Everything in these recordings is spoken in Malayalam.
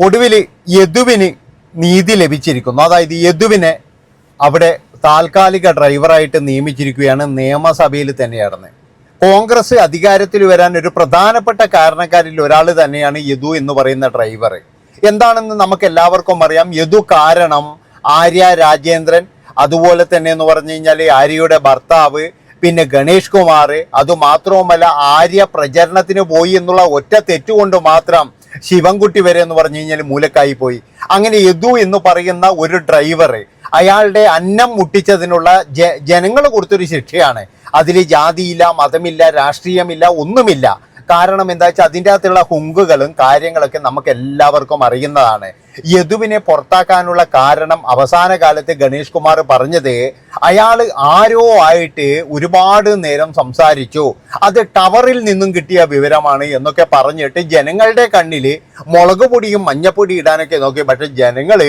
ഒടുവിൽ യദുവിന് നീതി ലഭിച്ചിരിക്കുന്നു. അതായത് യദുവിനെ അവിടെ താൽക്കാലിക ഡ്രൈവറായിട്ട് നിയമിച്ചിരിക്കുകയാണ്. നിയമസഭയിൽ തന്നെയാണ്. കോൺഗ്രസ് അധികാരത്തിൽ വരാൻ ഒരു പ്രധാനപ്പെട്ട കാരണക്കാരിൽ ഒരാൾ തന്നെയാണ് യദു എന്ന് പറയുന്ന ഡ്രൈവർ. എന്താണെന്ന് നമുക്ക് എല്ലാവർക്കും അറിയാം. യദു കാരണം ആര്യ രാജേന്ദ്രൻ, അതുപോലെ തന്നെ എന്ന് പറഞ്ഞു കഴിഞ്ഞാൽ ആര്യയുടെ ഭർത്താവ്, പിന്നെ ഗണേഷ് കുമാർ, അതുമാത്രവുമല്ല ആര്യ പ്രചരണത്തിന് പോയി എന്നുള്ള ഒറ്റ തെറ്റുകൊണ്ട് മാത്രം ശിവൻകുട്ടി വരെ എന്ന് പറഞ്ഞു കഴിഞ്ഞാൽ മൂലക്കായി പോയി. അങ്ങനെ യദു എന്ന് പറയുന്ന ഒരു ഡ്രൈവർ അയാളുടെ അന്നം മുട്ടിച്ചതിനുള്ള ജനങ്ങൾ കൊടുത്തൊരു ശിക്ഷയാണ്. അതിൽ ജാതിയില്ല, മതമില്ല, രാഷ്ട്രീയമില്ല, ഒന്നുമില്ല. കാരണം എന്താ വെച്ചാൽ അതിൻ്റെ അകത്തുള്ള ഹുങ്കുകളും കാര്യങ്ങളൊക്കെ നമുക്ക് എല്ലാവർക്കും അറിയുന്നതാണ്. യദുവിനെ പുറത്താക്കാനുള്ള കാരണം അവസാന കാലത്ത് ഗണേഷ് കുമാർ പറഞ്ഞത് അയാൾ ആരോ ആയിട്ട് ഒരുപാട് നേരം സംസാരിച്ചു, അത് ടവറിൽ നിന്നും കിട്ടിയ വിവരമാണ് എന്നൊക്കെ പറഞ്ഞിട്ട് ജനങ്ങളുടെ കണ്ണിൽ മുളക് പൊടിയും മഞ്ഞപ്പൊടി ഇടാനൊക്കെ നോക്കി. പക്ഷെ ജനങ്ങൾ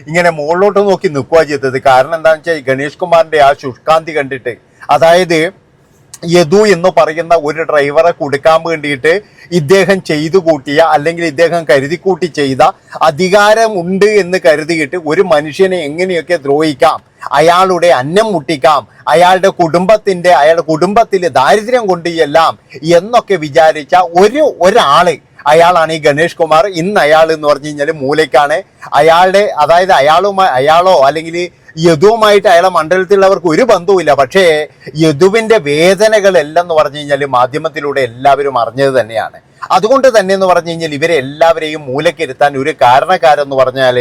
ഇങ്ങനെ മുകളിലോട്ട് നോക്കി നിൽക്കുക ചെയ്തത്. കാരണം എന്താണെന്ന് വെച്ചാൽ ഗണേഷ് കുമാറിൻ്റെ ആ ശുഷ്കാന്തി കണ്ടിട്ട്, അതായത് യദു എന്ന് പറയുന്ന ഒരു ഡ്രൈവറെ കൊടുക്കാൻ വേണ്ടിയിട്ട് ഇദ്ദേഹം ചെയ്തു കൂട്ടിയ, അല്ലെങ്കിൽ ഇദ്ദേഹം കരുതിക്കൂട്ടി ചെയ്ത അധികാരം ഉണ്ട് എന്ന് കരുതിയിട്ട് ഒരു മനുഷ്യനെ എങ്ങനെയൊക്കെ ദ്രോഹിക്കാം, അയാളുടെ അന്നം മുട്ടിക്കാം, അയാളുടെ കുടുംബത്തിൽ ദാരിദ്ര്യം കൊണ്ടുചെല്ലാം എന്നൊക്കെ വിചാരിച്ച ഒരാള് അയാളാണ് ഈ ഗണേഷ് കുമാർ. ഇന്ന് അയാൾ എന്ന് പറഞ്ഞു കഴിഞ്ഞാൽ മൂലയ്ക്കാണ്. അതായത് അയാളോ അല്ലെങ്കിൽ യദുവുമായിട്ട് അയാളെ മണ്ഡലത്തിലുള്ളവർക്ക് ഒരു ബന്ധവുമില്ല. പക്ഷേ യദുവിൻ്റെ വേദനകളെല്ലാം എന്ന് പറഞ്ഞു കഴിഞ്ഞാൽ മാധ്യമത്തിലൂടെ എല്ലാവരും അറിഞ്ഞത് തന്നെയാണ്. അതുകൊണ്ട് തന്നെ എന്ന് പറഞ്ഞു കഴിഞ്ഞാൽ ഇവരെ എല്ലാവരെയും മൂലക്കിരുത്താൻ ഒരു കാരണക്കാരെന്ന് പറഞ്ഞാൽ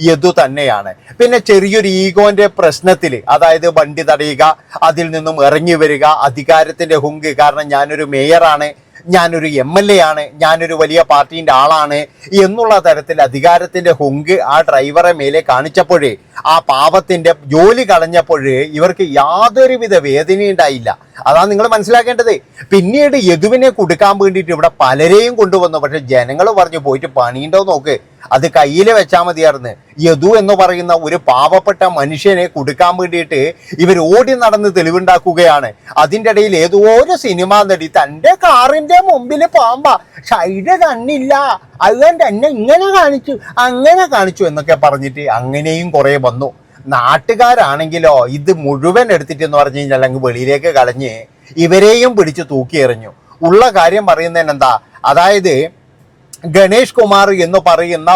യദു തന്നെയാണ്. പിന്നെ ചെറിയൊരു ഈഗോന്റെ പ്രശ്നത്തിൽ, അതായത് വണ്ടി തടയുക, അതിൽ നിന്നും ഇറങ്ങി വരിക, അധികാരത്തിന്റെ ഹുങ്ക്, കാരണം ഞാനൊരു മേയറാണ്, ഞാനൊരു MLA ആണ്, ഞാനൊരു വലിയ പാർട്ടീൻ്റെ ആളാണ് എന്നുള്ള തരത്തിൽ അധികാരത്തിന്റെ ഹുങ്ക് ആ ഡ്രൈവറെ മേലെ കാണിച്ചപ്പോഴേ, ആ പാവത്തിന്റെ ജോലി കളഞ്ഞപ്പോഴേ ഇവർക്ക് യാതൊരുവിധ വേദനയുണ്ടായില്ല. അതാണ് നിങ്ങൾ മനസ്സിലാക്കേണ്ടത്. പിന്നീട് യദുവിനെ കൊടുക്കാൻ വേണ്ടിയിട്ട് ഇവിടെ പലരെയും കൊണ്ടുവന്നു. പക്ഷെ ജനങ്ങൾ പറഞ്ഞു പോയിട്ട് പണിയുണ്ടോ നോക്ക്, അത് കയ്യിൽ വെച്ചാൽ മതിയായിരുന്നു. യദു എന്ന് പറയുന്ന ഒരു പാവപ്പെട്ട മനുഷ്യനെ കൊടുക്കാൻ വേണ്ടിയിട്ട് ഇവർ ഓടി നടന്ന് തെളിവുണ്ടാക്കുകയാണ്. അതിൻ്റെ ഇടയിൽ ഏതോ ഒരു സിനിമ നടി തൻ്റെ കാറിൻ്റെ മുമ്പിൽ പാമ്പാ, സൈഡ് കണ്ണില്ല, അതുകൊണ്ട് എന്നെ ഇങ്ങനെ കാണിച്ചു അങ്ങനെ കാണിച്ചു എന്നൊക്കെ പറഞ്ഞിട്ട് അങ്ങനെയും കുറേ വന്നു. നാട്ടുകാരാണെങ്കിലോ ഇത് മുഴുവൻ എടുത്തിട്ട് എന്ന് പറഞ്ഞു കഴിഞ്ഞാൽ അങ്ങ് വെളിയിലേക്ക് കളഞ്ഞ് ഇവരെയും പിടിച്ച് തൂക്കിയെറിഞ്ഞു. ഉള്ള കാര്യം പറയുന്നതിന് എന്താ, അതായത് ഗണേഷ് കുമാർ എന്ന് പറയുന്ന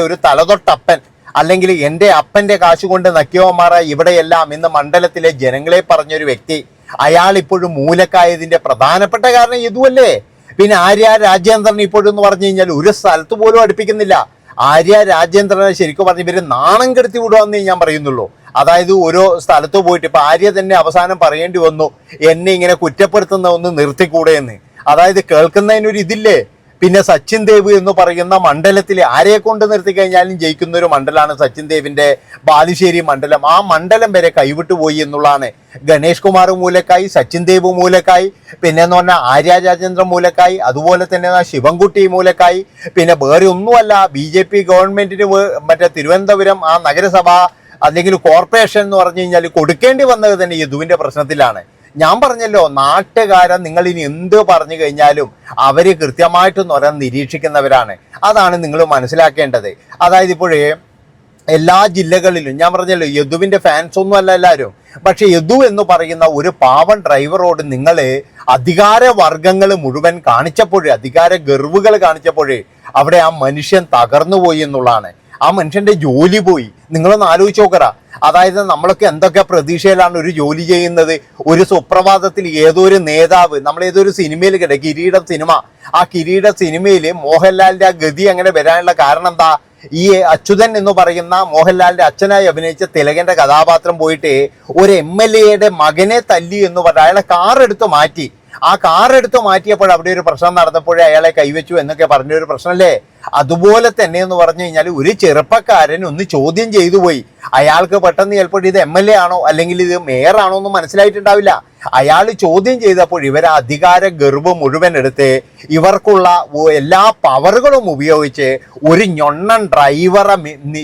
ഒരു തലതൊട്ടപ്പൻ, അല്ലെങ്കിൽ എൻ്റെ അപ്പൻ്റെ കാശ് കൊണ്ട് നക്കിയവന്മാർ ഇവിടെയെല്ലാം ഇന്ന് മണ്ഡലത്തിലെ ജനങ്ങളെ പറഞ്ഞൊരു വ്യക്തി, അയാൾ ഇപ്പോഴും മൂലക്കായതിൻ്റെ പ്രധാനപ്പെട്ട കാരണം യദുവല്ലേ. പിന്നെ ആര്യ രാജേന്ദ്രൻ ഇപ്പോഴും എന്ന് പറഞ്ഞു കഴിഞ്ഞാൽ ഒരു സ്ഥലത്ത് പോലും അടുപ്പിക്കുന്നില്ല. ആര്യ രാജേന്ദ്രനെ ശരിക്കും പറഞ്ഞ് ഇവര് നാണം കെടുത്തി വിടുകയെന്നേ ഞാൻ പറയുന്നുള്ളൂ. അതായത് ഓരോ സ്ഥലത്ത് പോയിട്ട് ഇപ്പൊ ആര്യ തന്നെ അവസാനം പറയേണ്ടി വന്നു, എന്നെ ഇങ്ങനെ കുറ്റപ്പെടുത്തുന്ന ഒന്ന് നിർത്തിക്കൂടെ എന്ന്. അതായത് കേൾക്കുന്നതിനൊരു ഇതില്ലേ. പിന്നെ സച്ചിൻ ദേവ് എന്ന് പറയുന്ന മണ്ഡലത്തിൽ ആരെ കൊണ്ട് നിർത്തി കഴിഞ്ഞാലും ജയിക്കുന്ന ഒരു മണ്ഡലമാണ് സച്ചിൻ ദേവിന്റെ ബാലുശ്ശേരി മണ്ഡലം. ആ മണ്ഡലം വരെ കൈവിട്ടു പോയി എന്നുള്ളതാണ്. ഗണേഷ് കുമാർ മൂലക്കായി, സച്ചിൻ ദേവ് മൂലക്കായി, പിന്നെ എന്ന് പറഞ്ഞാൽ ആര്യ രാജേന്ദ്രൻ മൂലക്കായി, അതുപോലെ തന്നെ ശിവൻകുട്ടി മൂലക്കായി. പിന്നെ വേറെ ഒന്നുമല്ല, BJP ഗവൺമെന്റിന് മറ്റേ തിരുവനന്തപുരം ആ നഗരസഭ അല്ലെങ്കിൽ കോർപ്പറേഷൻ എന്ന് പറഞ്ഞു കഴിഞ്ഞാൽ കൊടുക്കേണ്ടി വന്നത് തന്നെ യദുവിന്റെ പ്രശ്നത്തിലാണ്. ഞാൻ പറഞ്ഞല്ലോ, നാട്ടുകാരൻ നിങ്ങൾ ഇനി എന്ത് പറഞ്ഞു കഴിഞ്ഞാലും അവര് കൃത്യമായിട്ടൊന്നും പറയാൻ നിരീക്ഷിക്കുന്നവരാണ്. അതാണ് നിങ്ങൾ മനസ്സിലാക്കേണ്ടത്. അതായത് ഇപ്പോഴേ എല്ലാ ജില്ലകളിലും ഞാൻ പറഞ്ഞല്ലോ യദുവിന്റെ ഫാൻസ് ഒന്നും അല്ല എല്ലാവരും. പക്ഷെ യദു എന്ന് പറയുന്ന ഒരു പാവൻ ഡ്രൈവറോട് നിങ്ങൾ അധികാരവർഗങ്ങൾ മുഴുവൻ കാണിച്ചപ്പോഴേ, അധികാര ഗർവുകൾ കാണിച്ചപ്പോഴേ അവിടെ ആ മനുഷ്യൻ തകർന്നുപോയി എന്നുള്ളതാണ്. ആ മനുഷ്യന്റെ ജോലി പോയി. നിങ്ങളൊന്ന് ആലോചിച്ച് നോക്കറ. അതായത് നമ്മളൊക്കെ എന്തൊക്കെ പ്രതീക്ഷയിലാണ് ഒരു ജോലി ചെയ്യുന്നത്. ഒരു സുപ്രഭാതത്തിൽ ഏതോ ഒരു നേതാവ്, നമ്മൾ ഏതൊരു സിനിമയിൽ കിട്ടും, കിരീടം സിനിമ, ആ കിരീട സിനിമയിൽ മോഹൻലാലിന്റെ ആ ഗതി അങ്ങനെ വരാനുള്ള കാരണം എന്താ, ഈ അച്യുതൻ എന്ന് പറയുന്ന മോഹൻലാലിന്റെ അച്ഛനായി അഭിനയിച്ച തിലകന്റെ കഥാപാത്രം പോയിട്ട് ഒരു MLAയുടെ മകനെ തല്ലി എന്ന് പറഞ്ഞ അയാളെ കാറെടുത്ത് മാറ്റി. ആ കാറെടുത്ത് മാറ്റിയപ്പോൾ അവിടെ ഒരു പ്രശ്നം നടന്നപ്പോഴേ അയാളെ കൈവച്ചു എന്നൊക്കെ പറഞ്ഞൊരു പ്രശ്നമല്ലേ. അതുപോലെ തന്നെ എന്ന് പറഞ്ഞു കഴിഞ്ഞാൽ ഒരു ചെറുപ്പക്കാരൻ ഒന്ന് ചോദ്യം ചെയ്തു പോയി. അയാൾക്ക് പെട്ടെന്ന് ചിലപ്പോൾ ഇത് MLA ആണോ അല്ലെങ്കിൽ ഇത് മേയറാണോ എന്ന് മനസ്സിലായിട്ടുണ്ടാവില്ല. അയാൾ ചോദ്യം ചെയ്തപ്പോൾ ഇവർ അധികാര ഗർവ് മുഴുവൻ എടുത്ത് ഇവർക്കുള്ള എല്ലാ പവറുകളും ഉപയോഗിച്ച് ഒരു ഞൊണ്ണൻ ഡ്രൈവറെ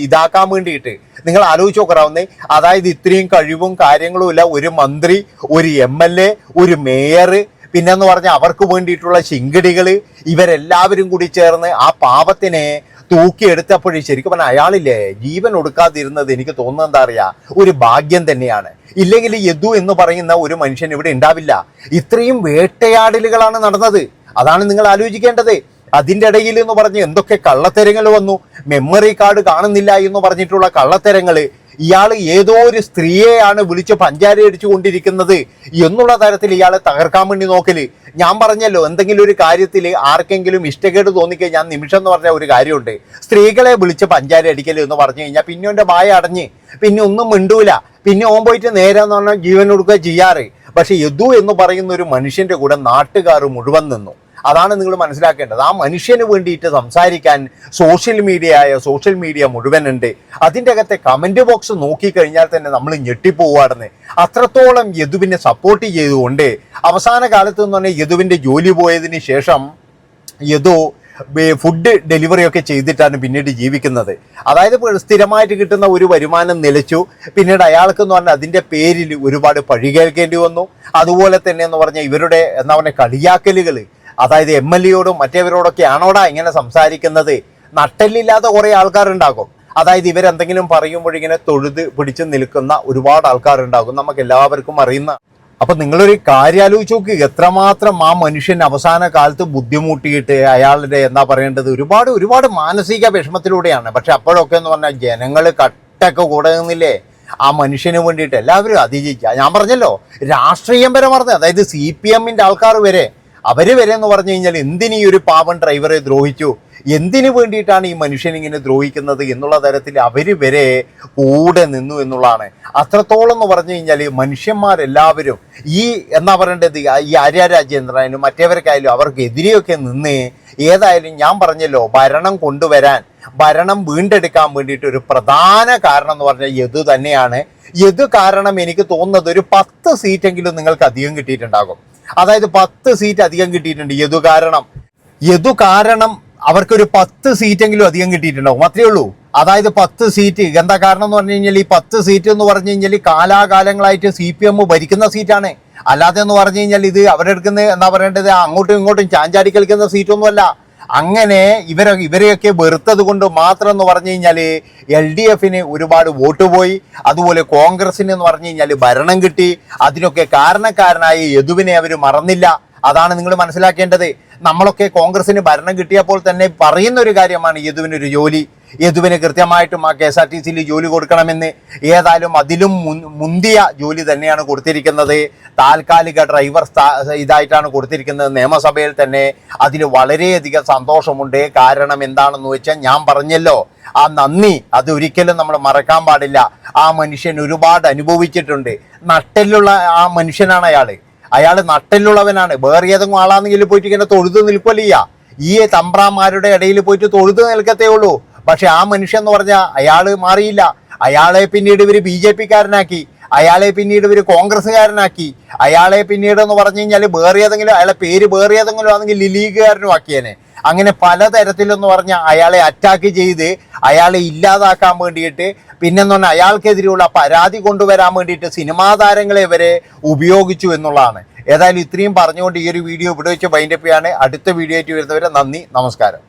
ഇതാക്കാൻ വേണ്ടിയിട്ട് നിങ്ങൾ ആലോചിച്ച് നോക്കാവുന്നേ. അതായത് ഇത്രയും കഴിവും കാര്യങ്ങളും ഇല്ല ഒരു മന്ത്രി, ഒരു MLA, ഒരു മേയർ, പിന്നെന്ന് പറഞ്ഞാൽ അവർക്ക് വേണ്ടിയിട്ടുള്ള ശിങ്കിടികൾ, ഇവരെല്ലാവരും കൂടി ചേർന്ന് ആ പാപത്തിനെ തൂക്കിയെടുത്തപ്പോഴേ ശരിക്കും പറഞ്ഞാൽ അയാളില്ലേ ജീവൻ ഒടുക്കാതിരുന്നത് എനിക്ക് തോന്നുന്നത് എന്താ അറിയാ, ഒരു ഭാഗ്യം തന്നെയാണ്. ഇല്ലെങ്കിൽ യദു എന്ന് പറയുന്ന ഒരു മനുഷ്യൻ ഇവിടെ ഉണ്ടാവില്ല. ഇത്രയും വേട്ടയാടലുകളാണ് നടന്നത്. അതാണ് നിങ്ങൾ ആലോചിക്കേണ്ടത്. അതിൻ്റെ ഇടയിൽ എന്ന് പറഞ്ഞ് എന്തൊക്കെ കള്ളത്തരങ്ങൾ വന്നു. മെമ്മറി കാർഡ് കാണുന്നില്ല എന്ന് പറഞ്ഞിട്ടുള്ള കള്ളത്തരങ്ങൾ. ഇയാൾ ഏതോ ഒരു സ്ത്രീയെയാണ് വിളിച്ച് പഞ്ചാര അടിച്ചു കൊണ്ടിരിക്കുന്നത് എന്നുള്ള തരത്തിൽ ഇയാളെ തകർക്കാൻ വേണ്ടി നോക്കല്. ഞാൻ പറഞ്ഞല്ലോ, എന്തെങ്കിലും ഒരു കാര്യത്തിൽ ആർക്കെങ്കിലും ഇഷ്ടക്കേട് തോന്നിക്കഴിഞ്ഞാൽ ഞാൻ നിമിഷം എന്ന് പറഞ്ഞ ഒരു കാര്യമുണ്ട്. സ്ത്രീകളെ വിളിച്ച് പഞ്ചാര അടിക്കൽ എന്ന് പറഞ്ഞു കഴിഞ്ഞാൽ പിന്നെ ഓൻ്റെ വായ അടഞ്ഞ് പിന്നെ ഒന്നും മിണ്ടൂല. പിന്നെ ഓൻ പോയിട്ട് നേരെ എന്ന് പറഞ്ഞാൽ ജീവൻ കൊടുക്കുക ചെയ്യാറ്. പക്ഷെ യദു എന്ന് പറയുന്ന ഒരു മനുഷ്യന്റെ കൂടെ നാട്ടുകാർ മുഴുവൻ നിന്നു. അതാണ് നിങ്ങൾ മനസ്സിലാക്കേണ്ടത്. ആ മനുഷ്യന് വേണ്ടിയിട്ട് സംസാരിക്കാൻ സോഷ്യൽ മീഡിയ മുഴുവനുണ്ട്. അതിൻ്റെ അകത്തെ കമൻറ്റ് ബോക്സ് നോക്കിക്കഴിഞ്ഞാൽ തന്നെ നമ്മൾ ഞെട്ടിപ്പോവാണെന്ന്. അത്രത്തോളം യദുവിനെ സപ്പോർട്ട് ചെയ്തുകൊണ്ട് അവസാന കാലത്ത് എന്ന് പറഞ്ഞാൽ യദുവിൻ്റെ ജോലി പോയതിന് ശേഷം യദു ഫുഡ് ഡെലിവറിയൊക്കെ ചെയ്തിട്ടാണ് പിന്നീട് ജീവിക്കുന്നത്. അതായത് സ്ഥിരമായിട്ട് കിട്ടുന്ന ഒരു വരുമാനം നിലച്ചു. പിന്നീട് അയാൾക്ക് എന്ന് പറഞ്ഞാൽ അതിൻ്റെ പേരിൽ ഒരുപാട് പഴി കേൾക്കേണ്ടി വന്നു. അതുപോലെ തന്നെ എന്ന് പറഞ്ഞാൽ ഇവരുടെ എന്താ പറയുക കളിയാക്കലുകൾ, അതായത് MLA-യോടും മറ്റേവരോടൊക്കെ ആണോടാ ഇങ്ങനെ സംസാരിക്കുന്നത്, നട്ടെല്ലില്ലാത്ത കുറേ ആൾക്കാരുണ്ടാകും. അതായത് ഇവരെന്തെങ്കിലും പറയുമ്പോഴിങ്ങനെ തൊഴുത് പിടിച്ചു നിൽക്കുന്ന ഒരുപാട് ആൾക്കാരുണ്ടാകും, നമുക്ക് എല്ലാവർക്കും അറിയുന്ന. അപ്പൊ നിങ്ങളൊരു കാര്യം ആലോചിച്ച് നോക്ക്, എത്രമാത്രം ആ മനുഷ്യൻ അവസാന കാലത്ത് ബുദ്ധിമുട്ടിയിട്ട് അയാളുടെ എന്താ പറയേണ്ടത് ഒരുപാട് മാനസിക വിഷമത്തിലൂടെയാണ്. പക്ഷെ അപ്പോഴൊക്കെ എന്ന് പറഞ്ഞാൽ ജനങ്ങൾ കട്ടൊക്കെ കൂടെ നിന്നില്ലേ ആ മനുഷ്യന് വേണ്ടിയിട്ട്. എല്ലാവരും അതിജയിക്കുക. ഞാൻ പറഞ്ഞല്ലോ, രാഷ്ട്രീയം വരെ മറന്ന്, അതായത് CPM-ന്റെ ആൾക്കാർ വരെ, അവർ വരെ എന്ന് പറഞ്ഞു കഴിഞ്ഞാൽ എന്തിന് ഈ ഒരു പാവൻ ഡ്രൈവറെ ദ്രോഹിച്ചു, എന്തിനു വേണ്ടിയിട്ടാണ് ഈ മനുഷ്യൻ ഇങ്ങനെ ദ്രോഹിക്കുന്നത് എന്നുള്ള തരത്തിൽ അവർ വരെ കൂടെ നിന്നു എന്നുള്ളതാണ്. അത്രത്തോളം എന്ന് പറഞ്ഞു കഴിഞ്ഞാൽ മനുഷ്യന്മാരെല്ലാവരും ഈ എന്താ പറയേണ്ടത്, ഈ ആര്യ രാജേന്ദ്രനും മറ്റേവർക്കായാലും അവർക്കെതിരെയൊക്കെ നിന്ന് ഏതായാലും ഞാൻ പറഞ്ഞല്ലോ, ഭരണം വീണ്ടെടുക്കാൻ വേണ്ടിയിട്ട് ഒരു പ്രധാന കാരണം എന്ന് പറഞ്ഞാൽ യദു തന്നെയാണ്. യദു കാരണം എനിക്ക് തോന്നുന്നത് ഒരു 10 സീറ്റെങ്കിലും നിങ്ങൾക്ക് അധികം കിട്ടിയിട്ടുണ്ടാകും. അതായത് 10 സീറ്റ് അധികം കിട്ടിയിട്ടുണ്ട് യദു കാരണം അവർക്കൊരു 10 സീറ്റെങ്കിലും അധികം കിട്ടിയിട്ടുണ്ടാവും. അത്രയേ ഉള്ളൂ. അതായത് 10 സീറ്റ്. എന്താ കാരണം എന്ന് പറഞ്ഞു കഴിഞ്ഞാൽ ഈ 10 സീറ്റ് എന്ന് പറഞ്ഞു കഴിഞ്ഞാൽ കാലാകാലങ്ങളായിട്ട് CPM ഭരിക്കുന്ന സീറ്റാണ്. അല്ലാതെ എന്ന് പറഞ്ഞു കഴിഞ്ഞാൽ ഇത് അവരെടുക്കുന്ന എന്താ പറയേണ്ടത്, അങ്ങോട്ടും ഇങ്ങോട്ടും ചാഞ്ചാടി കളിക്കുന്ന സീറ്റൊന്നുമല്ല. അങ്ങനെ ഇവരെയൊക്കെ വെറുത്തത് കൊണ്ട് മാത്രം എന്ന് പറഞ്ഞു കഴിഞ്ഞാൽ LDF-ന് ഒരുപാട് വോട്ട് പോയി. അതുപോലെ കോൺഗ്രസിന് എന്ന് പറഞ്ഞു കഴിഞ്ഞാൽ ഭരണം കിട്ടി. അതിനൊക്കെ കാരണക്കാരനായ യദുവിനെ അവർ മറന്നില്ല. അതാണ് നിങ്ങൾ മനസ്സിലാക്കേണ്ടത്. നമ്മളൊക്കെ കോൺഗ്രസിന് ഭരണം കിട്ടിയപ്പോൾ തന്നെ പറയുന്ന ഒരു കാര്യമാണ് യദുവിനൊരു ജോലി, യദുവിന് കൃത്യമായിട്ടും ആ KSRTC-യിൽ ജോലി കൊടുക്കണമെന്ന്. ഏതായാലും അതിലും മുന്തിയ ജോലി തന്നെയാണ് കൊടുത്തിരിക്കുന്നത്. താൽക്കാലിക ഡ്രൈവർ ഇതായിട്ടാണ് കൊടുത്തിരിക്കുന്നത് നിയമസഭയിൽ തന്നെ. അതിൽ വളരെയധികം സന്തോഷമുണ്ട്. കാരണം എന്താണെന്ന് വെച്ചാൽ ഞാൻ പറഞ്ഞല്ലോ, ആ നന്ദി അത് ഒരിക്കലും നമ്മൾ മറക്കാൻ പാടില്ല. ആ മനുഷ്യൻ ഒരുപാട് അനുഭവിച്ചിട്ടുണ്ട്. നട്ടെല്ലുള്ള ആ മനുഷ്യനാണ് അയാൾ നട്ടെല്ലുള്ളവനാണ്. വേറെ ഏതെങ്കിലും ആളാണെങ്കിൽ പോയിട്ട് ഇങ്ങനെ തൊഴുത് നിൽക്കുകയില്ല. ഈ തമ്പ്രാമാരുടെ ഇടയിൽ പോയിട്ട് തൊഴുത് നിൽക്കത്തേ ഉള്ളൂ. പക്ഷെ ആ മനുഷ്യൻ എന്ന് പറഞ്ഞാൽ അയാൾ മാറിയില്ല. അയാളെ പിന്നീട് ഇവർ BJP-കാരനാക്കി, അയാളെ പിന്നീട് ഇവർ കോൺഗ്രസ്സുകാരനാക്കി, അയാളെ പിന്നീട് എന്ന് പറഞ്ഞു കഴിഞ്ഞാൽ വേറെ ഏതെങ്കിലും അയാളെ പേര് വേറെ ഏതെങ്കിലും ആണെങ്കിൽ ലീഗുകാരനും ആക്കിയേനെ. അങ്ങനെ പലതരത്തിലെന്ന് പറഞ്ഞാൽ അയാളെ അറ്റാക്ക് ചെയ്ത് അയാളെ ഇല്ലാതാക്കാൻ വേണ്ടിയിട്ട്, പിന്നെന്ന് പറഞ്ഞാൽ അയാൾക്കെതിരെയുള്ള പരാതി കൊണ്ടുവരാൻ വേണ്ടിയിട്ട് സിനിമാ താരങ്ങളെ വരെ ഉപയോഗിച്ചു എന്നുള്ളതാണ്. ഏതായാലും ഇത്രയും പറഞ്ഞുകൊണ്ട് ഈ ഒരു വീഡിയോ ഇവിടെ വെച്ച് വൈൻഡപ്പ് ചെയ്യാണ്. അടുത്ത വീഡിയോ ആയിട്ട് വരുന്നവരെ നന്ദി, നമസ്കാരം.